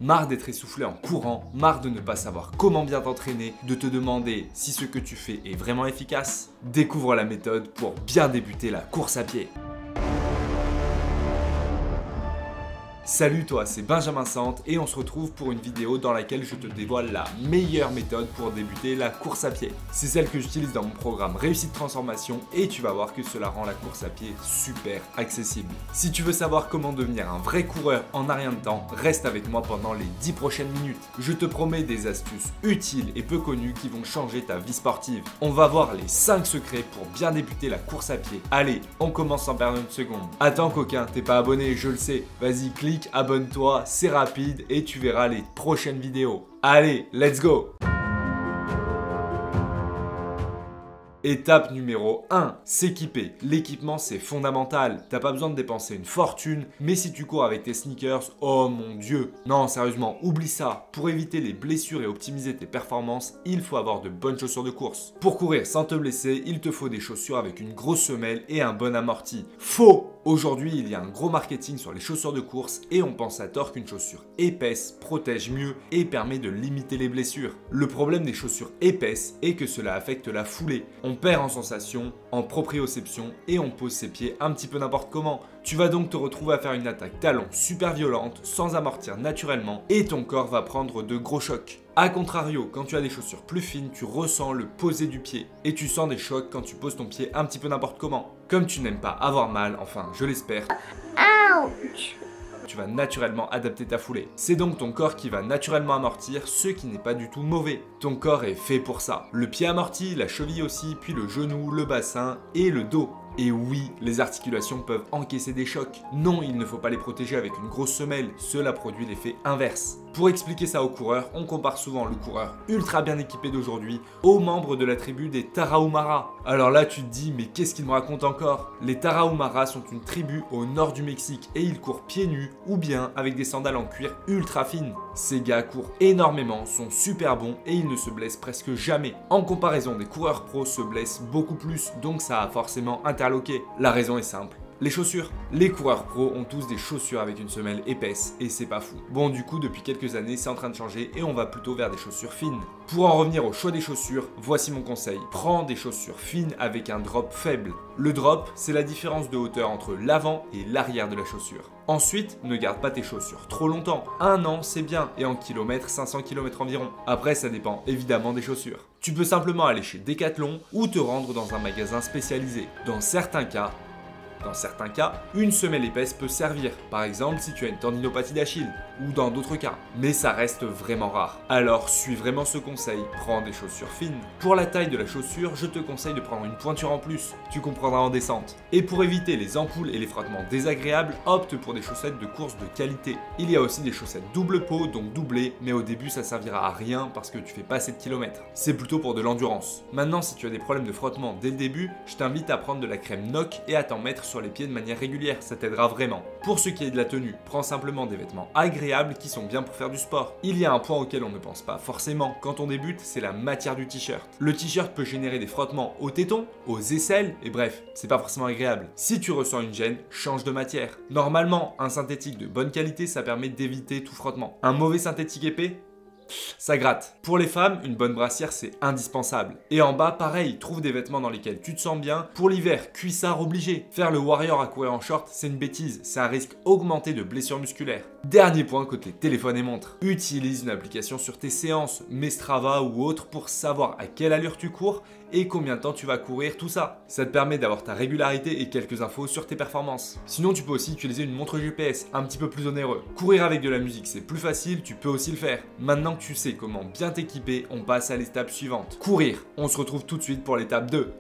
Marre d'être essoufflé en courant, marre de ne pas savoir comment bien t'entraîner, de te demander si ce que tu fais est vraiment efficace? Découvre la méthode pour bien débuter la course à pied. Salut toi, c'est Benjamin Sante et on se retrouve pour une vidéo dans laquelle je te dévoile la meilleure méthode pour débuter la course à pied. C'est celle que j'utilise dans mon programme Réussite Transformation et tu vas voir que cela rend la course à pied super accessible. Si tu veux savoir comment devenir un vrai coureur en un rien de temps, reste avec moi pendant les 10 prochaines minutes. Je te promets des astuces utiles et peu connues qui vont changer ta vie sportive. On va voir les 5 secrets pour bien débuter la course à pied. Allez, on commence sans perdre une seconde. Attends coquin, t'es pas abonné, je le sais. Vas-y, clique. Abonne-toi, c'est rapide et tu verras les prochaines vidéos. Allez, let's go! Étape numéro 1, s'équiper. L'équipement c'est fondamental, t'as pas besoin de dépenser une fortune, mais si tu cours avec tes sneakers, oh mon dieu. Non sérieusement, oublie ça. Pour éviter les blessures et optimiser tes performances, il faut avoir de bonnes chaussures de course. Pour courir sans te blesser, il te faut des chaussures avec une grosse semelle et un bon amorti. Faux! Aujourd'hui, il y a un gros marketing sur les chaussures de course et on pense à tort qu'une chaussure épaisse protège mieux et permet de limiter les blessures. Le problème des chaussures épaisses est que cela affecte la foulée. On perd en sensation, en proprioception et on pose ses pieds un petit peu n'importe comment. Tu vas donc te retrouver à faire une attaque talon super violente sans amortir naturellement et ton corps va prendre de gros chocs. A contrario, quand tu as des chaussures plus fines, tu ressens le poser du pied et tu sens des chocs quand tu poses ton pied un petit peu n'importe comment. Comme tu n'aimes pas avoir mal, enfin je l'espère, Ouch! Tu vas naturellement adapter ta foulée. C'est donc ton corps qui va naturellement amortir, ce qui n'est pas du tout mauvais. Ton corps est fait pour ça. Le pied amorti, la cheville aussi, puis le genou, le bassin et le dos. Et oui, les articulations peuvent encaisser des chocs. Non, il ne faut pas les protéger avec une grosse semelle, cela produit l'effet inverse. Pour expliquer ça aux coureurs, on compare souvent le coureur ultra bien équipé d'aujourd'hui aux membres de la tribu des Tarahumara. Alors là, tu te dis, mais qu'est-ce qu'il me raconte encore? Les Tarahumara sont une tribu au nord du Mexique et ils courent pieds nus ou bien avec des sandales en cuir ultra fines. Ces gars courent énormément, sont super bons et ils ne se blessent presque jamais. En comparaison, des coureurs pros se blessent beaucoup plus, donc ça a forcément interloqué. La raison est simple. Les chaussures. Les coureurs pros ont tous des chaussures avec une semelle épaisse et c'est pas fou. Bon du coup depuis quelques années c'est en train de changer et on va plutôt vers des chaussures fines. Pour en revenir au choix des chaussures, voici mon conseil. Prends des chaussures fines avec un drop faible. Le drop c'est la différence de hauteur entre l'avant et l'arrière de la chaussure. Ensuite, ne garde pas tes chaussures trop longtemps. 1 an c'est bien et en kilomètres 500 km environ. Après ça dépend évidemment des chaussures. Tu peux simplement aller chez Decathlon ou te rendre dans un magasin spécialisé. Dans certains cas, une semelle épaisse peut servir, par exemple si tu as une tendinopathie d'Achille, ou dans d'autres cas, mais ça reste vraiment rare. Alors suis vraiment ce conseil, prends des chaussures fines. Pour la taille de la chaussure, je te conseille de prendre une pointure en plus, tu comprendras en descente. Et pour éviter les ampoules et les frottements désagréables, opte pour des chaussettes de course de qualité. Il y a aussi des chaussettes double peau, donc doublées, mais au début ça servira à rien parce que tu fais pas assez de kilomètres. C'est plutôt pour de l'endurance. Maintenant, si tu as des problèmes de frottement dès le début, je t'invite à prendre de la crème NOC et à t'en mettre sur les pieds de manière régulière, ça t'aidera vraiment. Pour ce qui est de la tenue, prends simplement des vêtements agréables qui sont bien pour faire du sport. Il y a un point auquel on ne pense pas forcément quand on débute, c'est la matière du t-shirt. Le t-shirt peut générer des frottements aux tétons, aux aisselles, et bref, c'est pas forcément agréable. Si tu ressens une gêne, change de matière. Normalement, un synthétique de bonne qualité, ça permet d'éviter tout frottement. Un mauvais synthétique épais, ça gratte. Pour les femmes, une bonne brassière c'est indispensable. Et en bas, pareil, trouve des vêtements dans lesquels tu te sens bien. Pour l'hiver, cuissard obligé. Faire le warrior à courir en short, c'est une bêtise. C'est un risque augmenté de blessures musculaires. Dernier point côté téléphone et montre. Utilise une application sur tes séances, Strava ou autre, pour savoir à quelle allure tu cours et combien de temps tu vas courir, tout ça. Ça te permet d'avoir ta régularité et quelques infos sur tes performances. Sinon, tu peux aussi utiliser une montre GPS, un petit peu plus onéreux. Courir avec de la musique, c'est plus facile, tu peux aussi le faire. Maintenant que tu sais comment bien t'équiper, on passe à l'étape suivante. Courir. On se retrouve tout de suite pour l'étape 2.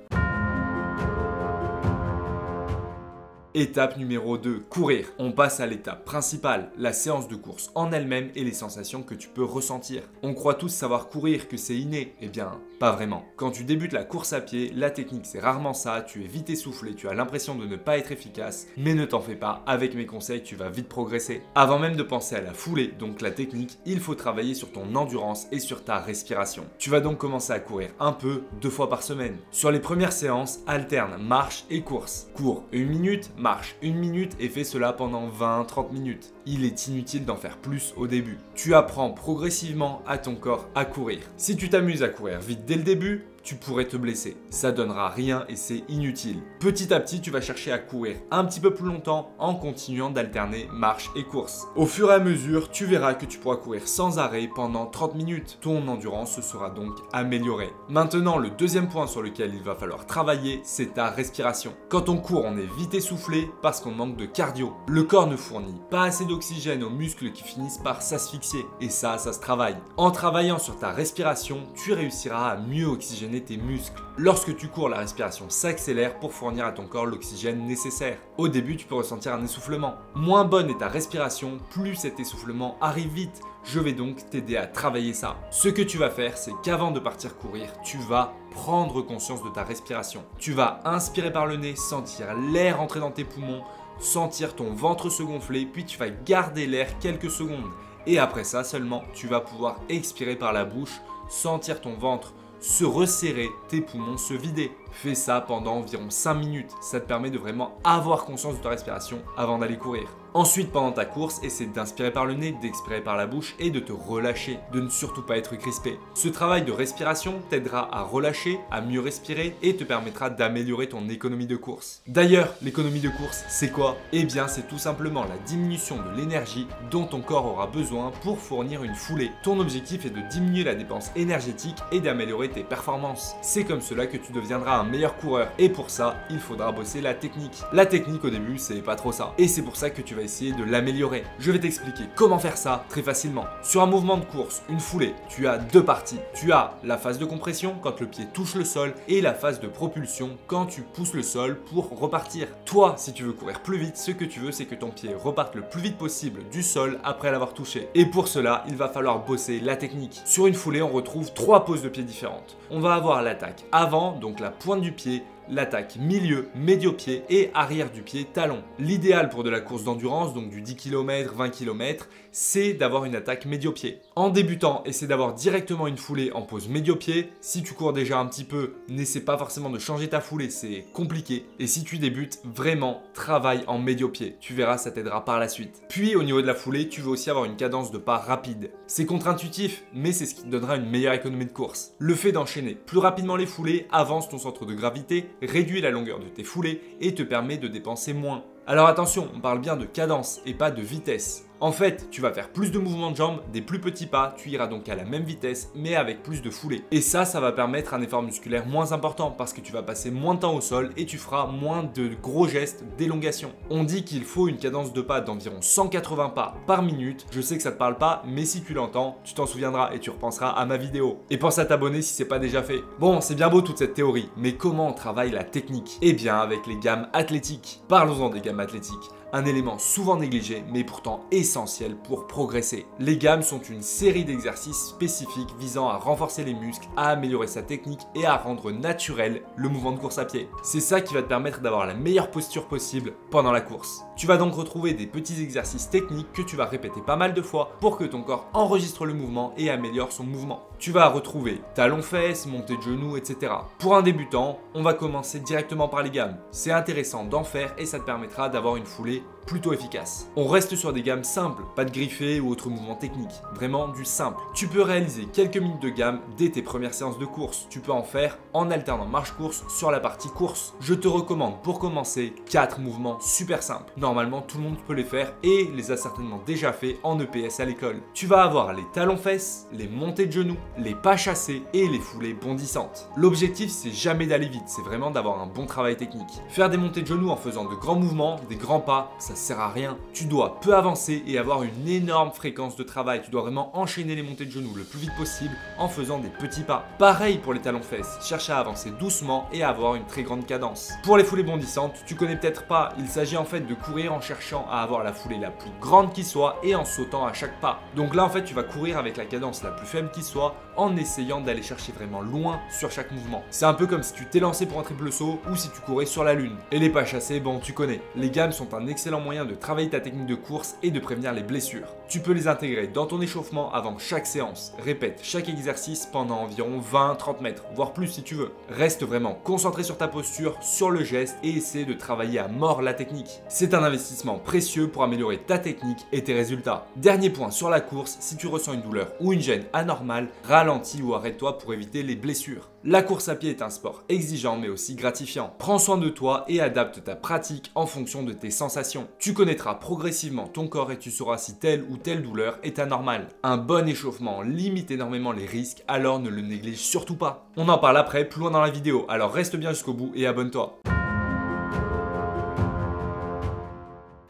Étape numéro 2, courir. On passe à l'étape principale, la séance de course en elle-même et les sensations que tu peux ressentir. On croit tous savoir courir, que c'est inné. Eh bien, pas vraiment. Quand tu débutes la course à pied, la technique c'est rarement ça, tu es vite essoufflé, tu as l'impression de ne pas être efficace, mais ne t'en fais pas, avec mes conseils tu vas vite progresser. Avant même de penser à la foulée, donc la technique, il faut travailler sur ton endurance et sur ta respiration. Tu vas donc commencer à courir un peu, 2 fois par semaine. Sur les premières séances, alterne marche et course. Cours 1 minute, marche 1 minute et fais cela pendant 20-30 minutes. il est inutile d'en faire plus au début. Tu apprends progressivement à ton corps à courir. Si tu t'amuses à courir vite dès le début, tu pourrais te blesser. Ça donnera rien et c'est inutile. Petit à petit, tu vas chercher à courir un petit peu plus longtemps en continuant d'alterner marche et course. Au fur et à mesure, tu verras que tu pourras courir sans arrêt pendant 30 minutes. Ton endurance se sera donc améliorée. Maintenant, le deuxième point sur lequel il va falloir travailler, c'est ta respiration. Quand on court, on est vite essoufflé parce qu'on manque de cardio. Le corps ne fournit pas assez d'oxygène aux muscles qui finissent par s'asphyxier. Et ça se travaille. En travaillant sur ta respiration, tu réussiras à mieux oxygéner tes muscles. Lorsque tu cours, la respiration s'accélère pour fournir à ton corps l'oxygène nécessaire. Au début, tu peux ressentir un essoufflement. Moins bonne est ta respiration, plus cet essoufflement arrive vite. Je vais donc t'aider à travailler ça. Ce que tu vas faire, c'est qu'avant de partir courir, tu vas prendre conscience de ta respiration. Tu vas inspirer par le nez, sentir l'air entrer dans tes poumons, sentir ton ventre se gonfler, puis tu vas garder l'air quelques secondes. Et après ça seulement, tu vas pouvoir expirer par la bouche, sentir ton ventre se resserrer, tes poumons se vider. Fais ça pendant environ 5 minutes. Ça te permet de vraiment avoir conscience de ta respiration avant d'aller courir. Ensuite, pendant ta course, essaie d'inspirer par le nez, d'expirer par la bouche et de te relâcher, de ne surtout pas être crispé. Ce travail de respiration t'aidera à relâcher, à mieux respirer et te permettra d'améliorer ton économie de course. D'ailleurs, l'économie de course, c'est quoi? Eh bien, c'est tout simplement la diminution de l'énergie dont ton corps aura besoin pour fournir une foulée. Ton objectif est de diminuer la dépense énergétique et d'améliorer tes performances. C'est comme cela que tu deviendras un meilleur coureur et pour ça, il faudra bosser la technique. La technique au début, c'est pas trop ça. Et c'est pour ça que tu vas essayer de l'améliorer. Je vais t'expliquer comment faire ça très facilement. Sur un mouvement de course, une foulée, tu as deux parties. Tu as la phase de compression quand le pied touche le sol et la phase de propulsion quand tu pousses le sol pour repartir. Toi, si tu veux courir plus vite, ce que tu veux, c'est que ton pied reparte le plus vite possible du sol après l'avoir touché. Et pour cela, il va falloir bosser la technique. Sur une foulée, on retrouve 3 poses de pied différentes. On va avoir l'attaque avant, donc la pointe du pied, l'attaque milieu, médio-pied et arrière du pied, talon. L'idéal pour de la course d'endurance, donc du 10 km, 20 km, c'est d'avoir une attaque médio-pied. En débutant, essaie d'avoir directement une foulée en pose médio-pied. Si tu cours déjà un petit peu, n'essaie pas forcément de changer ta foulée, c'est compliqué. Et si tu débutes, vraiment, travaille en médio-pied. Tu verras, ça t'aidera par la suite. Puis au niveau de la foulée, tu veux aussi avoir une cadence de pas rapide. C'est contre-intuitif, mais c'est ce qui te donnera une meilleure économie de course. Le fait d'enchaîner plus rapidement les foulées avance ton centre de gravité, réduit la longueur de tes foulées et te permet de dépenser moins. Alors attention, on parle bien de cadence et pas de vitesse. En fait, tu vas faire plus de mouvements de jambes, des plus petits pas, tu iras donc à la même vitesse mais avec plus de foulées. Et ça va permettre un effort musculaire moins important parce que tu vas passer moins de temps au sol et tu feras moins de gros gestes d'élongation. On dit qu'il faut une cadence de pas d'environ 180 pas par minute. Je sais que ça te parle pas, mais si tu l'entends, tu t'en souviendras et tu repenseras à ma vidéo. Et pense à t'abonner si c'est pas déjà fait. Bon, c'est bien beau toute cette théorie, mais comment on travaille la technique? Eh bien avec les gammes athlétiques. Parlons-en des gammes athlétiques. Un élément souvent négligé mais pourtant essentiel pour progresser. Les gammes sont une série d'exercices spécifiques visant à renforcer les muscles, à améliorer sa technique et à rendre naturel le mouvement de course à pied. C'est ça qui va te permettre d'avoir la meilleure posture possible pendant la course. Tu vas donc retrouver des petits exercices techniques que tu vas répéter pas mal de fois pour que ton corps enregistre le mouvement et améliore son mouvement. Tu vas retrouver talons-fesses, montée de genoux, etc. Pour un débutant, on va commencer directement par les gammes. C'est intéressant d'en faire et ça te permettra d'avoir une foulée plutôt efficace. On reste sur des gammes simples, pas de griffés ou autres mouvements techniques, vraiment du simple. Tu peux réaliser quelques minutes de gamme dès tes premières séances de course. Tu peux en faire en alternant marche-course sur la partie course. Je te recommande pour commencer 4 mouvements super simples. Normalement, tout le monde peut les faire et les a certainement déjà fait en EPS à l'école. Tu vas avoir les talons-fesses, les montées de genoux, les pas chassés et les foulées bondissantes. L'objectif, c'est jamais d'aller vite, c'est vraiment d'avoir un bon travail technique. Faire des montées de genoux en faisant de grands mouvements, des grands pas, ça sert à rien. Tu dois peu avancer et avoir une énorme fréquence de travail. Tu dois vraiment enchaîner les montées de genoux le plus vite possible en faisant des petits pas. Pareil pour les talons-fesses, cherche à avancer doucement et à avoir une très grande cadence. Pour les foulées bondissantes, tu connais peut-être pas, il s'agit en fait de courir en cherchant à avoir la foulée la plus grande qui soit et en sautant à chaque pas. Donc là en fait tu vas courir avec la cadence la plus faible qui soit en essayant d'aller chercher vraiment loin sur chaque mouvement. C'est un peu comme si tu t'es lancé pour un triple saut ou si tu courais sur la lune. Et les pas chassés, bon tu connais. Les gammes sont un excellent moyen de travailler ta technique de course et de prévenir les blessures. Tu peux les intégrer dans ton échauffement avant chaque séance. Répète chaque exercice pendant environ 20-30 mètres, voire plus si tu veux. Reste vraiment concentré sur ta posture, sur le geste et essaie de travailler à mort la technique. C'est un investissement précieux pour améliorer ta technique et tes résultats. Dernier point sur la course, si tu ressens une douleur ou une gêne anormale, ralentis ou arrête-toi pour éviter les blessures. La course à pied est un sport exigeant mais aussi gratifiant. Prends soin de toi et adapte ta pratique en fonction de tes sensations. Tu connaîtras progressivement ton corps et tu sauras si telle ou telle douleur est anormale. Un bon échauffement limite énormément les risques, alors ne le néglige surtout pas. On en parle après, plus loin dans la vidéo, alors reste bien jusqu'au bout et abonne-toi.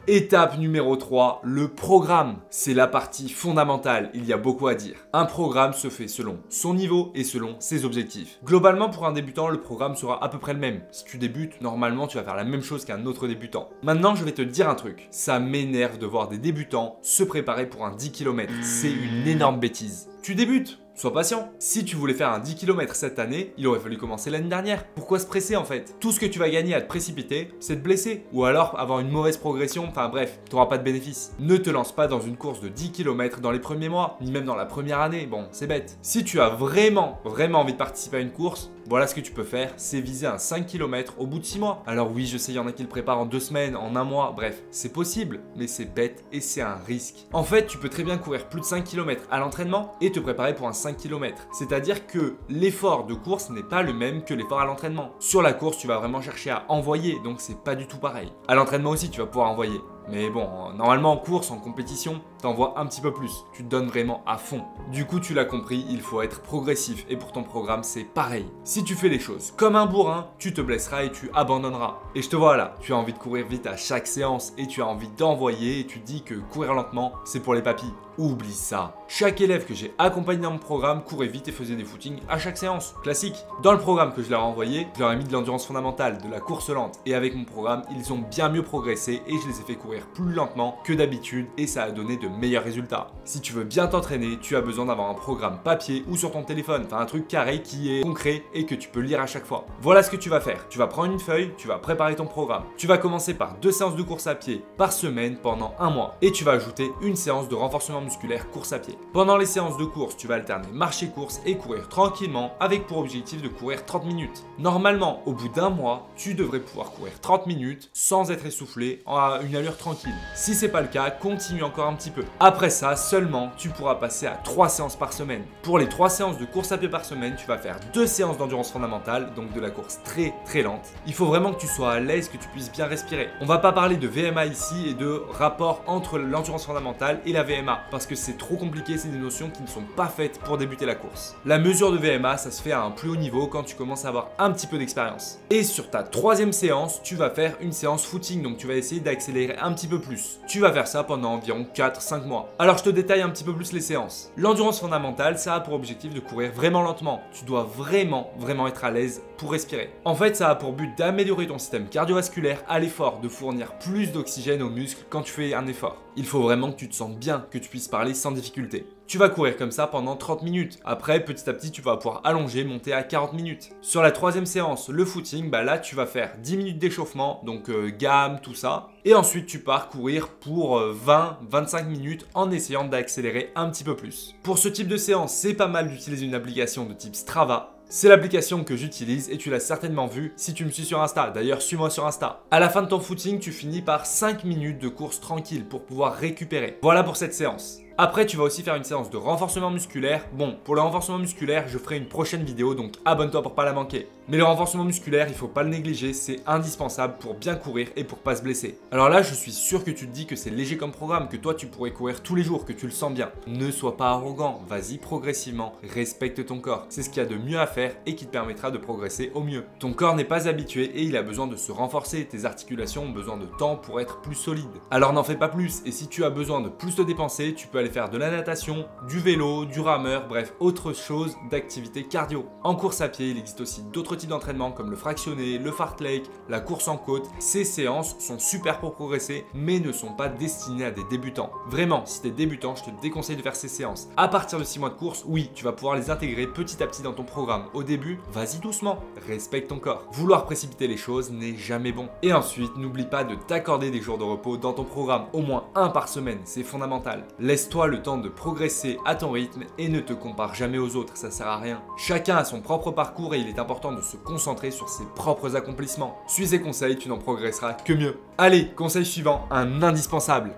Étape numéro 3, le programme. C'est la partie fondamentale, il y a beaucoup à dire. Un programme se fait selon son niveau et selon ses objectifs. Globalement, pour un débutant, le programme sera à peu près le même. Si tu débutes, normalement, tu vas faire la même chose qu'un autre débutant. Maintenant, je vais te dire un truc. Ça m'énerve de voir des débutants se préparer pour un 10 km. C'est une énorme bêtise. Tu débutes ? Sois patient. Si tu voulais faire un 10 km cette année, il aurait fallu commencer l'année dernière. Pourquoi se presser en fait? Tout ce que tu vas gagner à te précipiter, c'est de blesser. Ou alors avoir une mauvaise progression, enfin bref, tu n'auras pas de bénéfice. Ne te lance pas dans une course de 10 km dans les premiers mois, ni même dans la première année, bon, c'est bête. Si tu as vraiment envie de participer à une course, voilà ce que tu peux faire, c'est viser un 5 km au bout de 6 mois. Alors oui, je sais, il y en a qui le préparent en 2 semaines, en 1 mois, bref, c'est possible, mais c'est bête et c'est un risque. En fait, tu peux très bien courir plus de 5 km à l'entraînement et te préparer pour un 5 km. C'est-à-dire que l'effort de course n'est pas le même que l'effort à l'entraînement. Sur la course, tu vas vraiment chercher à envoyer, donc c'est pas du tout pareil. À l'entraînement aussi, tu vas pouvoir envoyer. Mais bon, normalement en course, en compétition, t'envoies un petit peu plus. Tu te donnes vraiment à fond. Du coup, tu l'as compris, il faut être progressif. Et pour ton programme, c'est pareil. Si tu fais les choses comme un bourrin, tu te blesseras et tu abandonneras. Et je te vois là, tu as envie de courir vite à chaque séance et tu as envie d'envoyer et tu te dis que courir lentement, c'est pour les papis. Oublie ça. Chaque élève que j'ai accompagné dans mon programme courait vite et faisait des footings à chaque séance. Classique. Dans le programme que je leur ai envoyé, je leur ai mis de l'endurance fondamentale, de la course lente. Et avec mon programme, ils ont bien mieux progressé et je les ai fait courir plus lentement que d'habitude et ça a donné de meilleurs résultats. Si tu veux bien t'entraîner, tu as besoin d'avoir un programme papier ou sur ton téléphone. Enfin, un truc carré qui est concret et que tu peux lire à chaque fois. Voilà ce que tu vas faire. Tu vas prendre une feuille, tu vas préparer ton programme. Tu vas commencer par 2 séances de course à pied par semaine pendant 1 mois. Et tu vas ajouter une séance de renforcement musculaire course à pied. Pendant les séances de course, tu vas alterner marcher-course et courir tranquillement avec pour objectif de courir 30 minutes. Normalement, au bout d'1 mois, tu devrais pouvoir courir 30 minutes sans être essoufflé à une allure tranquille. Si c'est pas le cas, continue encore un petit peu. Après ça, seulement, tu pourras passer à 3 séances par semaine. Pour les 3 séances de course à pied par semaine, tu vas faire 2 séances d'endurance fondamentale, donc de la course très lente. Il faut vraiment que tu sois à l'aise, que tu puisses bien respirer. On va pas parler de VMA ici et de rapport entre l'endurance fondamentale et la VMA, parce que c'est trop compliqué, c'est des notions qui ne sont pas faites pour débuter la course. La mesure de VMA, ça se fait à un plus haut niveau quand tu commences à avoir un petit peu d'expérience. Et sur ta 3e séance, tu vas faire une séance footing, donc tu vas essayer d'accélérer un petit peu plus. Tu vas faire ça pendant environ 4-5 mois. Alors je te détaille un petit peu plus les séances. L'endurance fondamentale, ça a pour objectif de courir vraiment lentement. Tu dois vraiment être à l'aise pour respirer. En fait, ça a pour but d'améliorer ton système cardiovasculaire à l'effort, de fournir plus d'oxygène aux muscles quand tu fais un effort. Il faut vraiment que tu te sentes bien, que tu puisses parler sans difficulté. Tu vas courir comme ça pendant 30 minutes. Après, petit à petit, tu vas pouvoir allonger, monter à 40 minutes. Sur la 3e séance, le footing, là, tu vas faire 10 minutes d'échauffement, donc gamme, tout ça. Et ensuite, tu pars courir pour 20-25 minutes en essayant d'accélérer un petit peu plus. Pour ce type de séance, c'est pas mal d'utiliser une application de type Strava. C'est l'application que j'utilise et tu l'as certainement vu si tu me suis sur Insta. D'ailleurs, suis-moi sur Insta. À la fin de ton footing, tu finis par 5 minutes de course tranquille pour pouvoir récupérer. Voilà pour cette séance. Après, tu vas aussi faire une séance de renforcement musculaire. Bon, pour le renforcement musculaire, je ferai une prochaine vidéo, donc abonne-toi pour pas la manquer. Mais le renforcement musculaire, il faut pas le négliger, c'est indispensable pour bien courir et pour pas se blesser. Alors là, je suis sûr que tu te dis que c'est léger comme programme, que toi tu pourrais courir tous les jours, que tu le sens bien. Ne sois pas arrogant, vas-y progressivement, respecte ton corps. C'est ce qu'il y a de mieux à faire et qui te permettra de progresser au mieux. Ton corps n'est pas habitué et il a besoin de se renforcer, tes articulations ont besoin de temps pour être plus solides. Alors n'en fais pas plus et si tu as besoin de plus te dépenser, tu peux aller aller faire de la natation, du vélo, du rameur, bref, autre chose d'activité cardio. En course à pied, il existe aussi d'autres types d'entraînement comme le fractionné, le fartlek, la course en côte. Ces séances sont super pour progresser, mais ne sont pas destinées à des débutants. Vraiment, si tu es débutant, je te déconseille de faire ces séances. À partir de 6 mois de course, oui, tu vas pouvoir les intégrer petit à petit dans ton programme. Au début, vas-y doucement, respecte ton corps. Vouloir précipiter les choses n'est jamais bon. Et ensuite, n'oublie pas de t'accorder des jours de repos dans ton programme, au moins un par semaine, c'est fondamental. Laisse-toi le temps de progresser à ton rythme et ne te compare jamais aux autres, ça sert à rien. Chacun a son propre parcours et il est important de se concentrer sur ses propres accomplissements. Suis ces conseils, tu n'en progresseras que mieux. Allez, conseil suivant, un indispensable.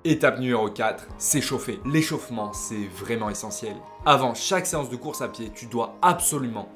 Étape numéro 4, s'échauffer. L'échauffement, c'est vraiment essentiel. Avant chaque séance de course à pied, tu dois absolument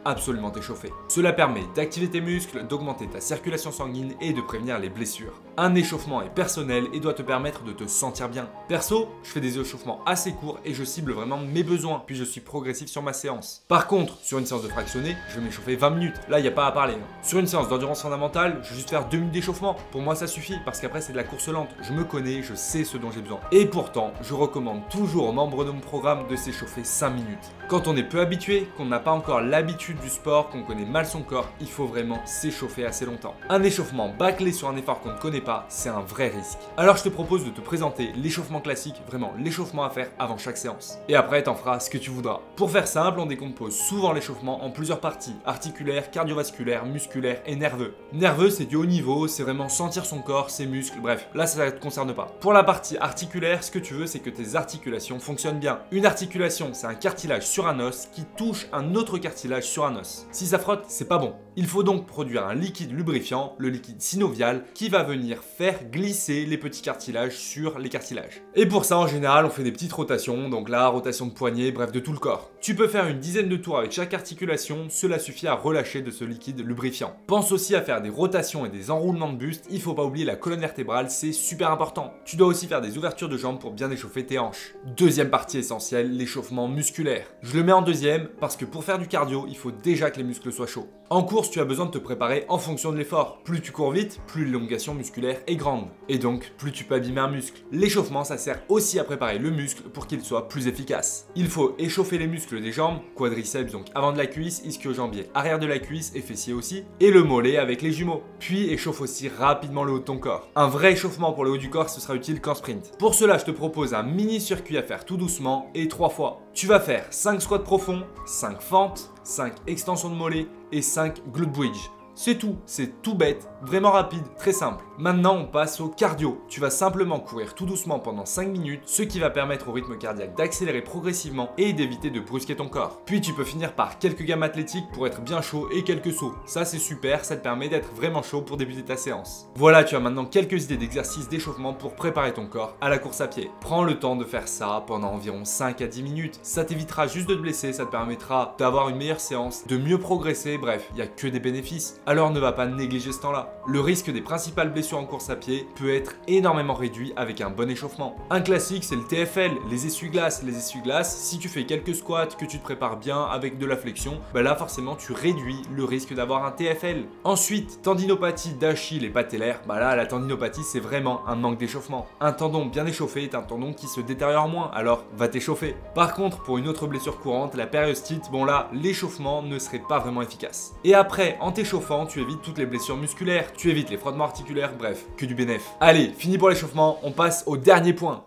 t'échauffer. Cela permet d'activer tes muscles, d'augmenter ta circulation sanguine et de prévenir les blessures. Un échauffement est personnel et doit te permettre de te sentir bien. Perso, je fais des échauffements assez courts et je cible vraiment mes besoins, puis je suis progressif sur ma séance. Par contre, sur une séance de fractionné, je vais m'échauffer 20 minutes. Là, il n'y a pas à parler. Sur une séance d'endurance fondamentale, je vais juste faire 2 minutes d'échauffement. Pour moi, ça suffit parce qu'après, c'est de la course lente. Je me connais, je sais ce dont j'ai besoin. Et pourtant, je recommande toujours aux membres de mon programme de s'échauffer 5 minutes. Quand on est peu habitué, qu'on n'a pas encore l'habitude du sport, qu'on connaît mal son corps, il faut vraiment s'échauffer assez longtemps. Un échauffement bâclé sur un effort qu'on ne connaît pas, c'est un vrai risque. Alors je te propose de te présenter l'échauffement classique, vraiment l'échauffement à faire avant chaque séance. Et après, t'en feras ce que tu voudras. Pour faire simple, on décompose souvent l'échauffement en plusieurs parties, articulaire, cardiovasculaire, musculaire et nerveux. Nerveux, c'est du haut niveau, c'est vraiment sentir son corps, ses muscles, bref, là ça ne te concerne pas. Pour la partie articulaire, ce que tu veux, c'est que tes articulations fonctionnent bien. Une articulation, c'est un cartilage sur un os qui touche un autre cartilage sur un os. Si ça frotte, c'est pas bon. Il faut donc produire un liquide lubrifiant, le liquide synovial, qui va venir faire glisser les petits cartilages sur les cartilages. Et pour ça, en général, on fait des petites rotations, donc là, rotation de poignet, bref, de tout le corps. Tu peux faire une dizaine de tours avec chaque articulation, cela suffit à relâcher de ce liquide lubrifiant. Pense aussi à faire des rotations et des enroulements de buste, il faut pas oublier la colonne vertébrale, c'est super important. Tu dois aussi faire des ouvertures de jambes pour bien échauffer tes hanches. Deuxième partie essentielle, l'échauffement musculaire. Je le mets en deuxième parce que pour faire du cardio, il faut déjà que les muscles soient chauds. En course, tu as besoin de te préparer en fonction de l'effort. Plus tu cours vite, plus l'élongation musculaire est grande. Et donc, plus tu peux abîmer un muscle. L'échauffement, ça sert aussi à préparer le muscle pour qu'il soit plus efficace. Il faut échauffer les muscles des jambes, quadriceps donc avant de la cuisse, ischio-jambier arrière de la cuisse et fessier aussi, et le mollet avec les jumeaux. Puis échauffe aussi rapidement le haut de ton corps. Un vrai échauffement pour le haut du corps, ce sera utile qu'en sprint. Pour cela, je te propose un mini circuit à faire tout doucement et 3 fois. Tu vas faire 5 squats profonds, 5 fentes, 5 extensions de mollet et 5 glute bridge. C'est tout bête, vraiment rapide, très simple. Maintenant, on passe au cardio. Tu vas simplement courir tout doucement pendant 5 minutes, ce qui va permettre au rythme cardiaque d'accélérer progressivement et d'éviter de brusquer ton corps. Puis tu peux finir par quelques gammes athlétiques pour être bien chaud et quelques sauts. Ça c'est super, ça te permet d'être vraiment chaud pour débuter ta séance. Voilà, tu as maintenant quelques idées d'exercices d'échauffement pour préparer ton corps à la course à pied. Prends le temps de faire ça pendant environ 5 à 10 minutes. Ça t'évitera juste de te blesser, ça te permettra d'avoir une meilleure séance, de mieux progresser, bref, il n'y a que des bénéfices. Alors ne va pas négliger ce temps-là. Le risque des principales blessures en course à pied peut être énormément réduit avec un bon échauffement. Un classique, c'est le TFL, les essuie-glaces. Les essuie-glaces, si tu fais quelques squats, que tu te prépares bien avec de la flexion, là forcément tu réduis le risque d'avoir un TFL. Ensuite, tendinopathie d'Achille et patellaire, là la tendinopathie c'est vraiment un manque d'échauffement. Un tendon bien échauffé est un tendon qui se détériore moins, alors va t'échauffer. Par contre, pour une autre blessure courante, la périostite, là l'échauffement ne serait pas vraiment efficace. Et après, en t'échauffant, tu évites toutes les blessures musculaires, tu évites les frottements articulaires, bref, que du bénéf. Allez, fini pour l'échauffement, on passe au dernier point.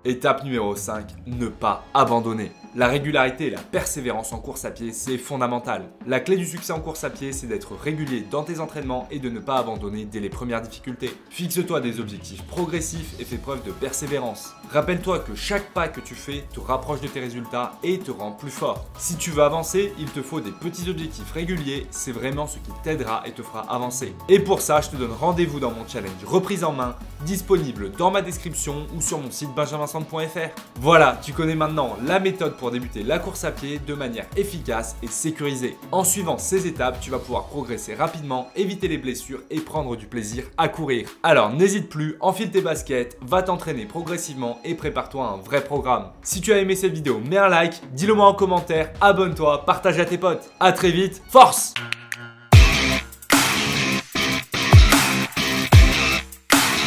Étape numéro 5, ne pas abandonner. La régularité et la persévérance en course à pied, c'est fondamental. La clé du succès en course à pied, c'est d'être régulier dans tes entraînements et de ne pas abandonner dès les premières difficultés. Fixe-toi des objectifs progressifs et fais preuve de persévérance. Rappelle-toi que chaque pas que tu fais te rapproche de tes résultats et te rend plus fort. Si tu veux avancer, il te faut des petits objectifs réguliers, c'est vraiment ce qui t'aidera et te fera avancer. Et pour ça, je te donne rendez-vous dans mon challenge reprise en main, disponible dans ma description ou sur mon site benjamincentre.fr. Voilà, tu connais maintenant la méthode pour débuter la course à pied de manière efficace et sécurisée. En suivant ces étapes, tu vas pouvoir progresser rapidement, éviter les blessures et prendre du plaisir à courir. Alors n'hésite plus, enfile tes baskets, va t'entraîner progressivement et prépare-toi un vrai programme. Si tu as aimé cette vidéo, mets un like, dis-le moi en commentaire, abonne-toi, partage à tes potes. À très vite, force!